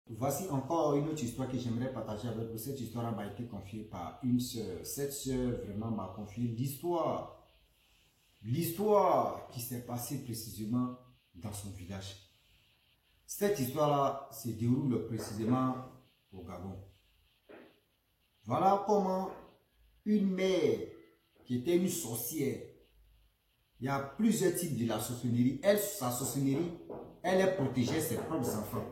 Voici encore une autre histoire que j'aimerais partager avec vous. Cette histoire m'a été confiée par une sœur. Cette sœur vraiment m'a confié l'histoire. L'histoire qui s'est passée précisément dans son village. Cette histoire-là se déroule précisément au Gabon. Voilà comment une mère qui était une sorcière. Il y a plusieurs types de la sorcellerie. Elle, sa sorcellerie, elle protégeait ses propres enfants.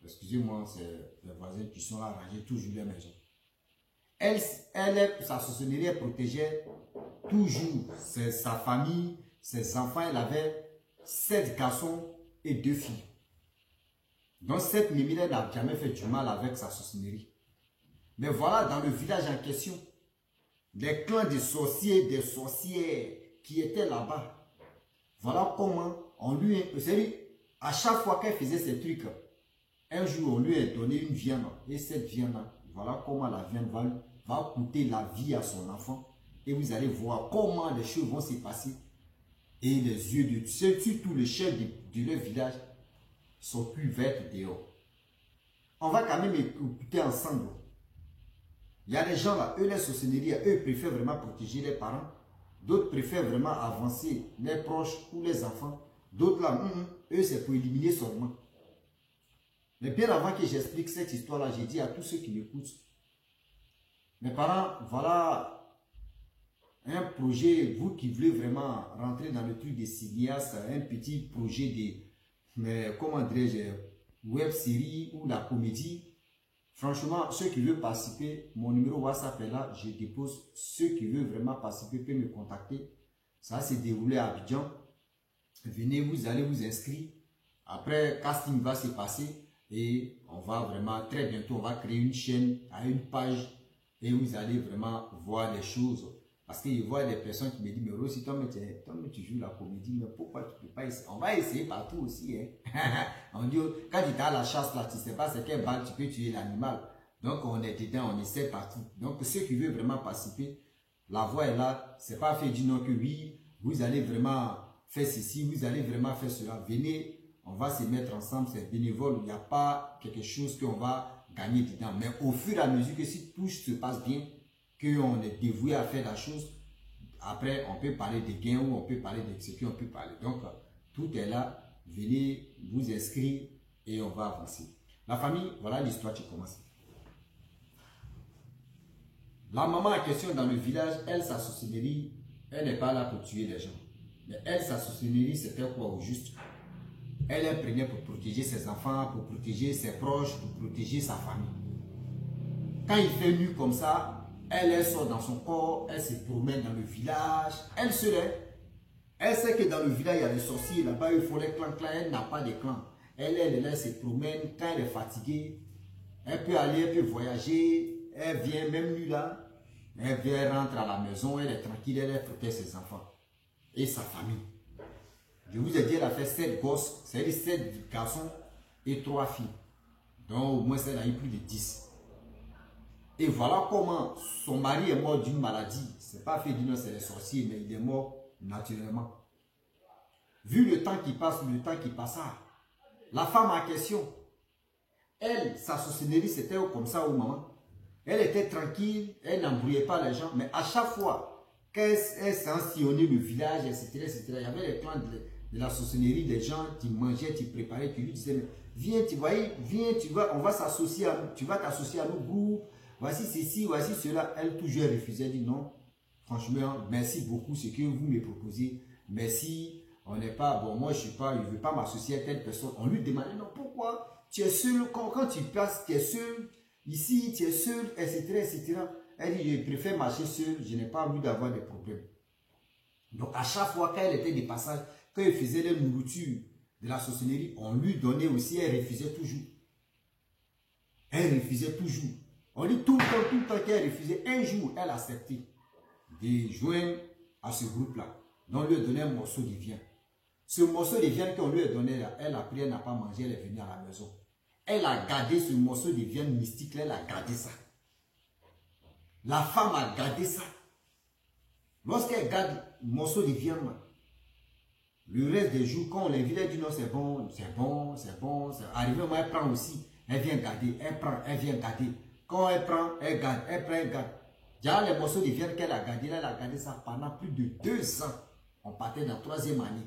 Excusez-moi, c'est les voisins qui sont là, rangés toujours les maisons. Sa sorcellerie, elle protégeait toujours sa famille, ses enfants. Elle avait 7 garçons et 2 filles. Donc cette Mimile n'a jamais fait du mal avec sa sorcellerie. Mais voilà, dans le village en question, les clans de sorciers, des sorcières qui étaient là-bas, voilà comment on lui... à chaque fois qu'elle faisait ces trucs, un jour on lui a donné une viande. Et cette viande-là, voilà comment la viande va coûter la vie à son enfant. Et vous allez voir comment les choses vont se passer. Et les yeux de surtout les chefs de leur village sont plus verts dehors. On va quand même écouter ensemble. Il y a des gens là, eux, les sorcelleries, eux préfèrent vraiment protéger les parents. D'autres préfèrent vraiment avancer les proches ou les enfants. D'autres là, eux, c'est pour éliminer seulement. Mais bien avant que j'explique cette histoire-là, j'ai dit à tous ceux qui m'écoutent, mes parents, voilà un projet, vous qui voulez vraiment rentrer dans le truc des cinéastes, un petit projet de, comment dirais-je, web série ou la comédie. Franchement, ceux qui veulent participer, mon numéro WhatsApp est là, je dépose. Ceux qui veulent vraiment participer peuvent me contacter. Ça s'est déroulé à Abidjan. Venez, vous allez vous inscrire. Après, casting va se passer. Et on va vraiment, très bientôt, on va créer une chaîne à une page. Et vous allez vraiment voir les choses. Parce que je vois des personnes qui me disent, mais Rossi, toi, tu joues la comédie, mais pourquoi tu ne peux pas essayer? On va essayer partout aussi. Hein? On dit, quand tu as la chasse là, tu ne sais pas c'est quelle balle tu peux tuer l'animal. Donc on est dedans, on essaie partout. Donc ceux qui veulent vraiment participer, la voix est là. C'est pas fait du nom que oui, vous allez vraiment faire ceci, vous allez vraiment faire cela. Venez, on va se mettre ensemble, c'est bénévole. Il n'y a pas quelque chose qu'on va gagner dedans. Mais au fur et à mesure que si tout se passe bien, qu'on est dévoué à faire la chose, après on peut parler de gains ou on peut parler de ce qu'on peut parler. Donc tout est là, venez vous inscrire et on va avancer. La famille, voilà l'histoire qui commence. La maman en question dans le village, elle, sa sorcellerie, elle n'est pas là pour tuer les gens. Mais elle, sa sorcellerie, c'était quoi au juste? Elle prenait pour protéger ses enfants, pour protéger ses proches, pour protéger sa famille. Quand il fait nu comme ça, elle sort dans son corps, elle se promène dans le village. Elle sait que dans le village, il y a des sorciers. Là-bas, il faut les clans. Elle n'a pas de clans. Elle se promène. Quand elle est fatiguée, elle peut aller, elle peut voyager. Elle vient même nuit là. Elle vient, rentre à la maison. Elle est tranquille. Elle protège ses enfants et sa famille. Je vous ai dit, elle a fait 7 gosses. C'est-à-dire 7 garçons et 3 filles. Donc, au moins, elle a eu plus de 10. Et voilà comment son mari est mort d'une maladie. Ce n'est pas fait d'une c'est les sorciers, mais il est mort naturellement. Vu le temps qui passe, le temps qui passa, la femme en question, elle, sa sorcellerie, c'était comme ça au moment. Elle était tranquille, elle n'embrouillait pas les gens, mais à chaque fois qu'elle sillonnait le village, etc., il y avait les clans de la sorcellerie, des gens qui mangeaient, qui préparaient, qui lui disaient, viens, tu vois, on va s'associer à nous, tu vas t'associer à nos groupes. Voici ceci, voici cela. Elle toujours refusait, elle dit non. Franchement, merci beaucoup ce que vous me proposez. Merci, on n'est pas, bon, moi je suis pas, je ne veux pas m'associer à telle personne. On lui demandait, non, pourquoi? Tu es seul, quand tu passes, tu es seul. Ici, tu es seul, etc., etc. Elle dit, je préfère marcher seul, je n'ai pas envie d'avoir des problèmes. Donc, à chaque fois qu'elle était de passage, quand elle faisait les nourritures de la sorcellerie, on lui donnait aussi, elle refusait toujours. Elle refusait toujours. On dit tout le temps qu'elle refusait. Un jour, elle a accepté de joindre à ce groupe-là. Donc, on lui a donné un morceau de viande. Ce morceau de viande qu'on lui a donné, là, elle a pris, elle n'a pas mangé, elle est venue à la maison. Elle a gardé ce morceau de viande mystique, là, elle a gardé ça. La femme a gardé ça. Lorsqu'elle garde le morceau de viande, le reste des jours, quand on l'invite, elle dit non, c'est bon, c'est bon, c'est bon. Arrivé au moment, elle prend aussi. Elle vient garder, elle prend, elle vient garder. Quand elle prend, elle garde, elle prend, elle garde. Déjà, les morceaux de viande qu'elle a gardé, elle a gardé ça pendant plus de 2 ans. On partait dans la 3e année.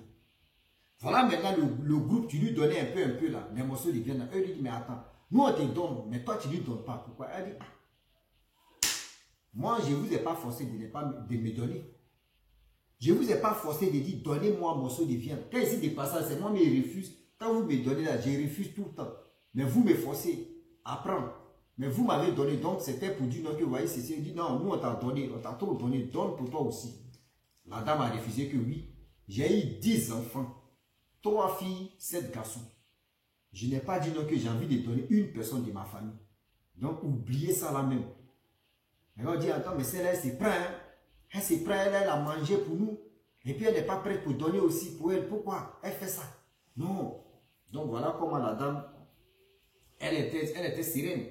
Voilà maintenant le groupe, tu lui donnais un peu là, les morceaux de viande. Eux lui disent, mais attends, nous on te donne, mais toi tu ne lui donnes pas. Pourquoi? Elle dit, moi je ne vous ai pas forcé de me donner. Je ne vous ai pas forcé de dire, donnez-moi un morceau de viande. Quand ici de passage, c'est moi, mais il refuse. Quand vous me donnez là, je refuse tout le temps. Mais vous me forcez à prendre. Mais vous m'avez donné, donc c'était pour dire non, que vous voyez, c'est ça. Il dit non, nous on t'a donné, on t'a trop donné, donne pour toi aussi. La dame a refusé que oui. J'ai eu 10 enfants, 3 filles, 7 garçons. Je n'ai pas dit non que j'ai envie de donner une personne de ma famille. Donc oubliez ça là même. Et on dit, attends, mais celle-là, elle se prend, hein. Elle se prend, elle a mangé pour nous. Et puis elle n'est pas prête pour donner aussi pour elle. Pourquoi elle fait ça? Non. Donc voilà comment la dame, elle était sereine.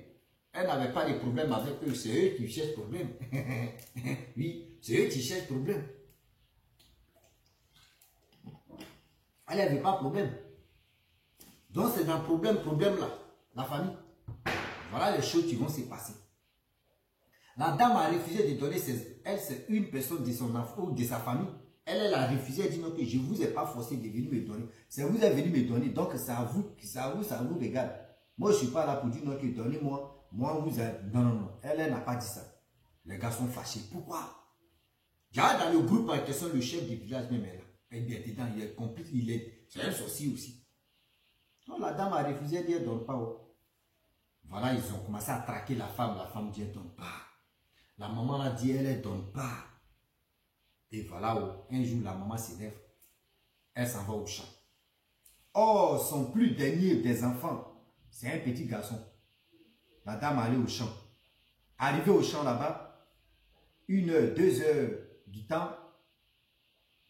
Elle n'avait pas de problème avec eux. C'est eux qui cherchent problème. Oui, c'est eux qui cherchent problème. Elle n'avait pas de problème. Donc c'est dans le problème là, la famille. Voilà les choses qui vont se passer. La dame a refusé de donner elle, c'est une personne de son enfant ou de sa famille. Elle a refusé, elle dit non, que je ne vous ai pas forcé de venir me donner. C'est vous êtes venu me donner, donc c'est à vous, ça vous regarde. Moi, je ne suis pas là pour dire non, que donnez-moi. Moi, vous êtes... Non. Elle n'a pas dit ça. Les gars sont fâchés. Pourquoi? Dans le groupe en question, le chef du village même est là. Il est dedans, il est complice, c'est un sorcier aussi. Donc la dame a refusé, elle dit, elle ne donne pas. Voilà, ils ont commencé à traquer la femme dit, elle ne donne pas. La maman l'a dit, elle ne donne pas. Et voilà, un jour, la maman s'élève. Elle s'en va au champ. Oh, son plus dernier des enfants, c'est un petit garçon. La dame allait au champ. Arrivée au champ là-bas, 1 heure, 2 heures du temps,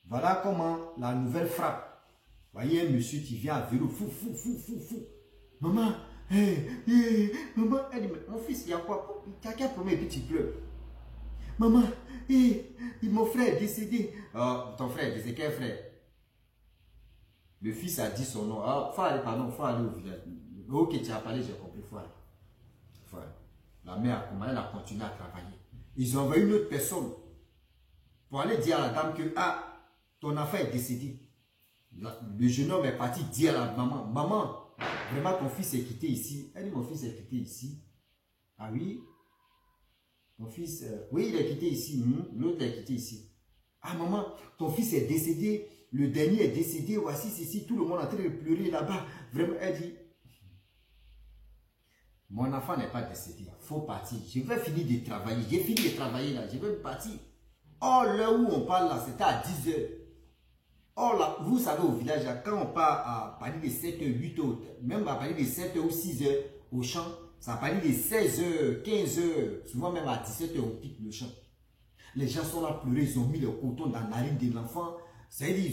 voilà comment la nouvelle frappe. Voyez un monsieur qui vient à vélo, fou. Maman, maman, elle dit, mon fils, il y a quoi? Tu as quel problème et puis tu pleures? Maman, mon frère est décédé. Oh, ton frère est décédé, quel frère? Le fils a dit son nom. Ah, faut aller au village. Ok, tu as parlé, j'ai compris, faut aller. La mère, elle a continué à travailler. Ils ont envoyé une autre personne pour aller dire à la dame que ton enfant est décédé. Le jeune homme est parti dire à la maman, maman, vraiment ton fils est quitté ici. Elle dit, mon fils est quitté ici. Ah oui? Mon fils, oui, il est quitté ici. L'autre est quitté ici. Ah maman, ton fils est décédé. Le dernier est décédé. Voici ceci. Tout le monde est en train de pleurer là-bas. Vraiment, elle dit, mon enfant n'est pas décédé. Il faut partir. Je vais finir de travailler. J'ai fini de travailler là. Je vais partir. Or, l'heure où on parle là, c'était à 10 heures. Or, là, vous savez, au village, là, quand on part à partir de 7 heures, 8 heures, même à partir de 7 heures ou 6 heures au champ, ça partir de 16 heures, 15 heures, souvent même à 17 heures, on quitte le champ. Les gens sont là pleurer, ils ont mis le coton dans la narine de l'enfant. C'est-à-dire,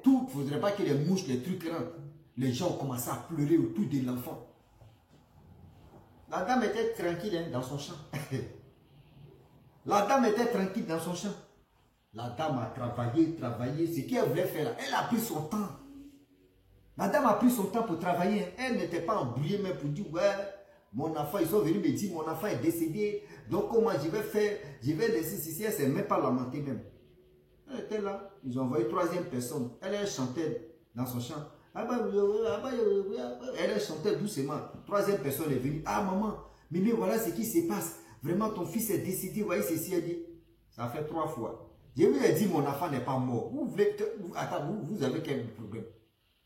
tout, il ne faudrait pas que les mouches, les trucs rentrent. Les gens ont commencé à pleurer autour de l'enfant. La dame était tranquille dans son champ. La dame était tranquille dans son champ. La dame a travaillé. Ce qu'elle voulait faire là, elle a pris son temps. La dame a pris son temps pour travailler. Elle n'était pas embrouillée même pour dire, ouais, mon enfant, ils sont venus me dire, mon enfant est décédé. Donc comment je vais faire? Je vais laisser ceci. Elle ne s'est même pas lamentée même. Elle était là. Ils ont envoyé 3e personne. Elle chantait dans son champ. Elle chantait doucement. 3e personne est venue. Ah maman, mais voilà ce qui se passe. Vraiment ton fils est décédé. Vous voyez ceci, elle dit. Ça fait 3 fois. Je lui ai dit mon enfant n'est pas mort. Vous avez quel problème?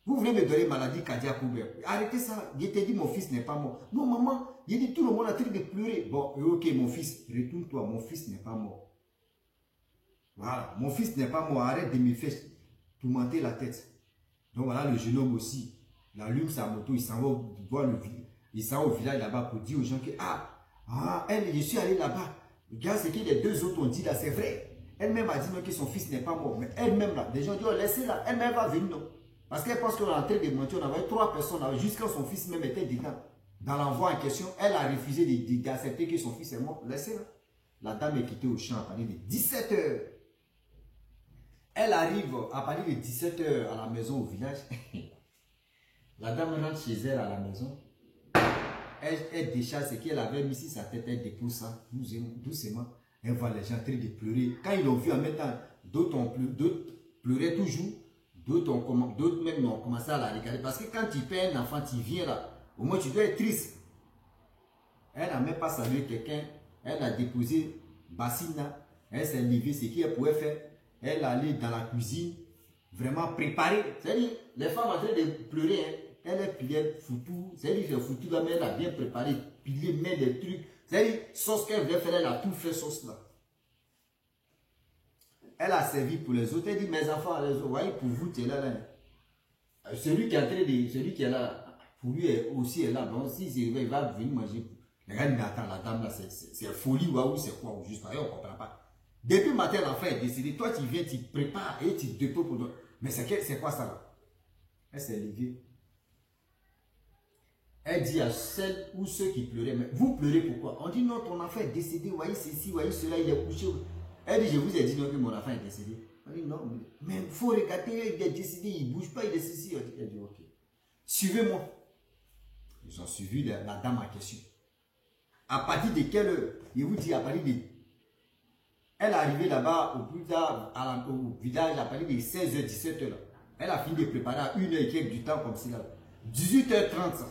Vous voulez me donner maladie cardiaque ou bien? Arrêtez ça. Je t'ai dit mon fils n'est pas mort. Non maman, j'ai dit tout le monde a train de pleurer. Bon, ok mon fils, retourne-toi. Mon fils n'est pas mort. Voilà, mon fils n'est pas mort. Arrête de me faire tourmenter la tête. Donc voilà, le jeune homme aussi, il allume sa moto, il s'en va voir le village. Il s'en va au village là-bas pour dire aux gens que, je suis allé là-bas. Regarde ce que les 2 autres ont dit là, c'est vrai. Elle-même a dit non, que son fils n'est pas mort. Mais elle-même là, les gens disent, laissez-la, elle-même va venir, non. Parce qu'elle pense qu'on est en train de mentir, on avait 3 personnes là, jusqu'à son fils même était dedans. Dans l'envoi en question, elle a refusé d'accepter que son fils est mort. Laissez-la. La dame est quittée au champ à partir de 17 heures. Elle arrive à partir de 17 heures à la maison au village. La dame rentre chez elle à la maison. elle décharge ce qu'elle avait mis sur sa tête, elle dépose ça doucement. Elle voit les gens en train de pleurer. Quand ils l'ont vu en même temps, d'autres pleuraient toujours, d'autres même ont commencé à la regarder. Parce que quand tu perds un enfant, tu viens là, au moins tu dois être triste. Elle n'a même pas salué quelqu'un, elle a déposé bassine, elle s'est levée, ce qu'elle pouvait faire. Elle est allée dans la cuisine, vraiment préparée. C'est-à-dire, les femmes en train de pleurer, hein. Elle est pilée, foutu, c'est-à-dire que foutu là, mais elle a bien préparé, pilé, met des trucs. C'est-à-dire, sauce qu'elle voulait faire, elle a tout fait sauce là. Elle a servi pour les autres. Elle dit, mes enfants, les autres, voyez, pour vous, tu es là, là. Celui qui est là, pour lui aussi est là. Donc, si il va venir manger. Les gars, il attend la dame là, c'est folie ou c'est quoi, ou juste, on ne comprend pas. Depuis le matin, l'enfant est décédé. Toi, tu viens, tu prépares et tu déposes pour toi. Mais c'est quoi ça là? Elle s'est levée. Elle dit à celles ou ceux qui pleuraient, mais vous pleurez pourquoi? On dit non, ton enfant est décédé, voyez ceci, voyez cela, il est couché. Elle dit, je vous ai dit non que mon enfant est décédé. On dit non, mais il faut regarder, il est décédé, il ne bouge pas, il est ceci. Elle dit ok. Suivez-moi. Ils ont suivi la dame en question. À partir de quelle heure? Il vous dit à partir de... Elle est arrivée là-bas au plus tard au village à partir de 16h, 17h. Là. Elle a fini de préparer à 1h et quelques du temps comme cela. 18h30.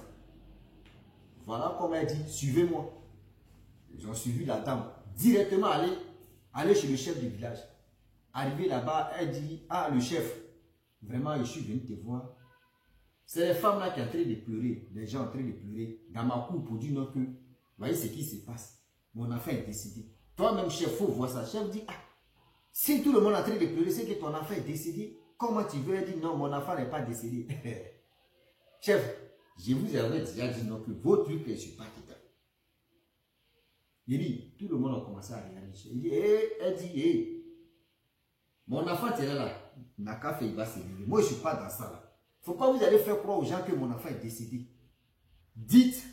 Voilà comme elle dit, suivez-moi. Ils ont suivi la dame. Directement aller chez le chef du village. Arrivé là-bas, elle dit, ah le chef, vraiment je suis venu te voir. C'est les femmes là qui sont en train de pleurer, les gens en train de pleurer dans ma cour pour dire non que, voyez ce qui se passe. Mon enfant est décédé. Toi-même, chef, il faut voir ça. Chef dit, ah, si tout le monde est en train de pleurer, c'est que ton enfant est décédé. Comment tu veux? Elle dit, non, mon enfant n'est pas décédé. Chef, je vous avais déjà dit non que vos trucs ne sont pas quittés. Il dit, tout le monde a commencé à regarder. Il dit, elle dit, mon enfant, tu es là. Nakafe, il va se lever. Moi, je ne suis pas dans ça là. Il ne faut pas vous allez faire croire aux gens que mon enfant est décédé. Dites,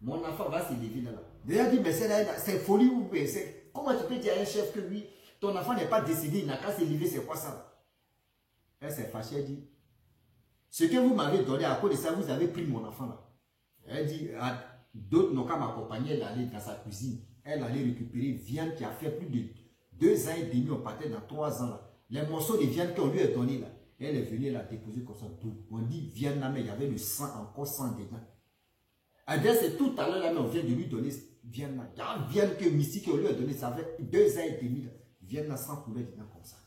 mon enfant va se lever là. Déjà dit, mais c'est folie ou c'est... Comment tu peux dire à un chef que lui, ton enfant n'est pas décédé, il n'a qu'à se lever, c'est quoi ça là? Elle s'est fâchée, elle dit, ce que vous m'avez donné à cause de ça, vous avez pris mon enfant là. Elle dit, d'autres n'ont qu'à m'accompagner, elle allait dans sa cuisine. Elle allait récupérer viande qui a fait plus de 2 ans et demi, on partait dans 3 ans là. Les morceaux de viande qu'on lui a donné là, elle est venue la déposer comme ça. On dit viande là, mais il y avait le sang, encore sang dedans. C'est tout à l'heure là, mais on vient de lui donner viande là. Il y a une viande que mystique qu'on lui a donné, ça fait 2 ans et demi là. Viande là, sans couler dedans comme ça.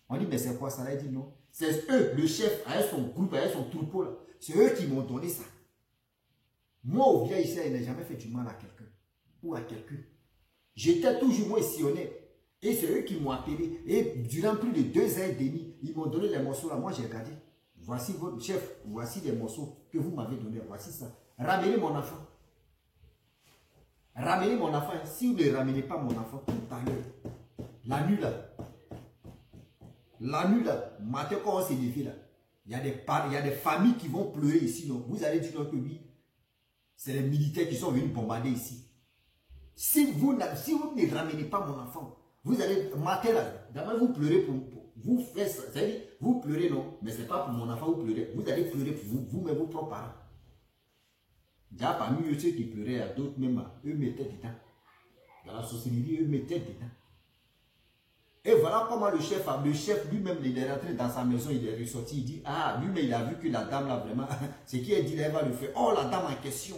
On dit, mais c'est quoi ça là? Elle dit non. C'est eux, le chef, avec son groupe, avec son troupeau là. C'est eux qui m'ont donné ça. Moi, au village ici, il n'a jamais fait du mal à quelqu'un. Ou à quelqu'un. J'étais toujours moins sillonné. Et c'est eux qui m'ont appelé. Et durant plus de 2 ans et demi, ils m'ont donné les morceaux là. Moi, j'ai regardé. Voici votre chef. Voici les morceaux que vous m'avez donnés. Voici ça. Ramenez mon enfant. Ramenez mon enfant. Si vous ne ramenez pas mon enfant, tout à l'heure, la nuit là, matin quand on s'est levé là, il y a des familles qui vont pleurer ici. Donc vous allez dire que oui, c'est les militaires qui sont venus bombarder ici. Si vous ne ramenez pas mon enfant, vous allez, matin là, d'abord vous pleurez pour vous faites ça. C'est-à-dire, vous pleurez non, mais ce n'est pas pour mon enfant, vous pleurez. Vous allez pleurer pour vous-même, vos propres parents. Déjà parmi eux, ceux qui pleuraient, à d'autres même, eux mettaient dedans. Dans la société, eux mettaient dedans. Et voilà comment le chef lui-même, il est rentré dans sa maison, il est ressorti, il dit, ah, lui, mais il a vu que la dame là, vraiment, ce qui est dit là, elle va le faire. Oh, la dame en question.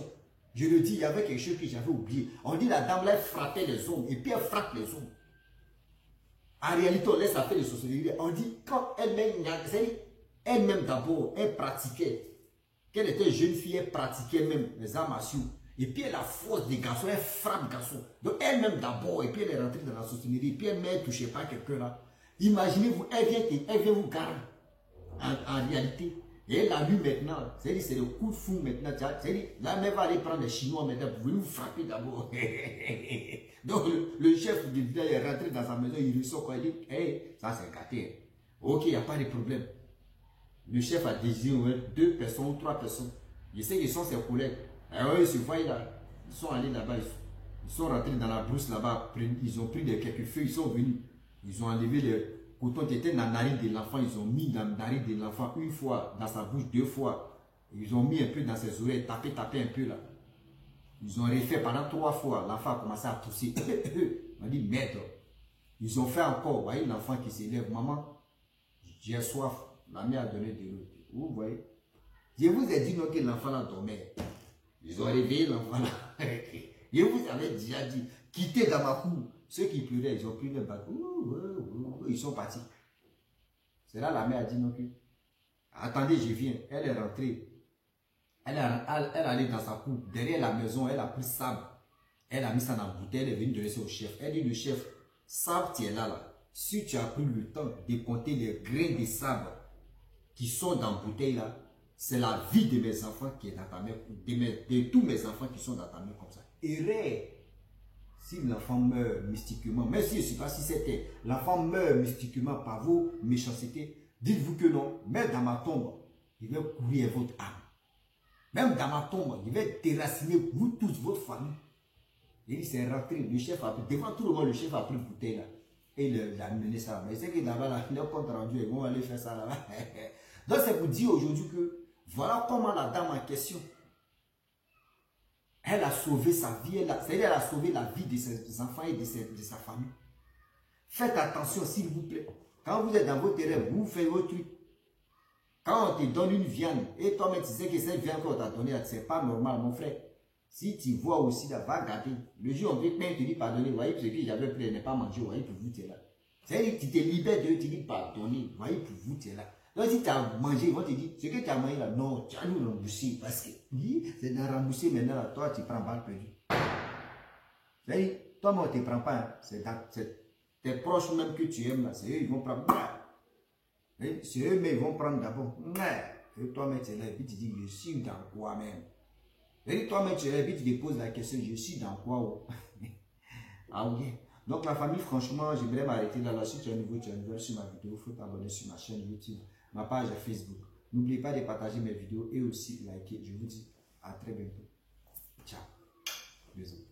Je le dis, il y avait quelque chose que j'avais oublié. On dit la dame là, elle frappait les hommes, et puis elle frappe les hommes. En réalité, on laisse affaire de société. On dit, quand elle-même d'abord, elle pratiquait. Qu'elle était jeune fille, elle pratiquait même les arts martiaux. Et puis elle a force des garçons, elle frappe garçons. Donc elle-même d'abord, et puis elle est rentrée dans la société, et puis elle ne touchait pas quelqu'un là. Imaginez-vous, elle vient vous garder. En réalité. Et elle a lu maintenant, c'est-à-dire c'est le coup de fou maintenant. C'est-à-dire, là, elle va aller prendre les Chinois maintenant pour venir vous frapper d'abord. Donc le chef du village est rentré dans sa maison, il ressort quoi, il dit, hey, ça c'est gâté. Ok, il n'y a pas de problème. Le chef a désigné 2 personnes ou 3 personnes. Je sais qu'ils sont ses collègues. Alors ils se voient là. Ils sont allés là-bas. Ils sont rentrés dans la brousse là-bas. Ils ont pris quelques feuilles. Ils sont venus. Ils ont enlevé le coton qui était dans la narine de l'enfant. Ils ont mis dans la narine de l'enfant une fois. Dans sa bouche 2 fois. Ils ont mis un peu dans ses oreilles. Tapé un peu là. Ils ont refait pendant 3 fois. L'enfant a commencé à pousser. On dit, merde. Ils ont fait encore. Vous voyez l'enfant qui s'élève. Maman, j'ai soif. La mère a donné de l'eau. Vous voyez. Je vous ai dit non que l'enfant là dormait. Ils ont réveillé l'enfant là. Je vous avais déjà dit, quittez dans ma cour. Ceux qui pleuraient, ils ont pris le bateau. Ils sont partis. C'est là la mère a dit non que. Attendez, je viens. Elle est rentrée. Elle allait dans sa cour, derrière la maison, elle a pris sable. Elle a mis ça dans la bouteille, elle est venue donner ça au chef. Elle dit, le chef, sable, tu es là. Si tu as pris le temps de compter les grains de sable qui sont dans la bouteille là, c'est la vie de mes enfants qui est dans ta main, de tous mes enfants qui sont dans ta main comme ça. Et si l'enfant meurt mystiquement, même si je ne sais pas si c'était, l'enfant meurt mystiquement par vos méchancetés, dites-vous que non, même dans ma tombe, il va courir votre âme. Même dans ma tombe, il va déraciner vous tous, votre famille. Et il s'est rentré, le chef a pris, devant tout le monde, le chef a pris une bouteille là. Et il a mené ça. Mais c'est que là-bas, le compte rendu, ils vont aller faire ça là-bas. Donc c'est pour dire aujourd'hui que, voilà comment la dame en question, elle a sauvé sa vie, c'est-à-dire elle a sauvé la vie de ses enfants et de sa famille. Faites attention s'il vous plaît. Quand vous êtes dans votre terrain, vous faites vos trucs. Quand on te donne une viande, et toi-même tu sais que cette viande qu'on t'a donnée, c'est pas normal, mon frère. Si tu vois aussi, là, va garder. Le jour où on te dit pardonner, vous voyez, ce que j'avais pris, n'est pas mangé, vous voyez, pour vous, tu es là. C'est-à-dire que tu te libères d'eux, tu dis pardonner, vous voyez, pour vous, tu es là. Donc si tu as mangé, ils vont te dire, ce que tu as mangé là, non, tu as nous remboursé, parce que, oui, c'est dans rembourser maintenant, là, toi, tu prends balle perdue. C'est-à-dire, toi-même, on ne te prend pas, hein. C'est tes proches même que tu aimes, là, c'est eux, ils vont prendre. C'est eux, mais ils vont prendre d'abord. Et toi-même, tu es là, et puis tu dis, je suis dans quoi même? Et toi-même, tu es là, et puis tu te poses la question, je suis dans quoi? Ah oui. Donc, la famille, franchement, j'aimerais m'arrêter là. Si tu es nouveau, tu es nouvelle sur ma vidéo, il faut t'abonner sur ma chaîne YouTube, ma page Facebook. N'oubliez pas de partager mes vidéos et aussi liker. Je vous dis à très bientôt. Ciao. Bisous.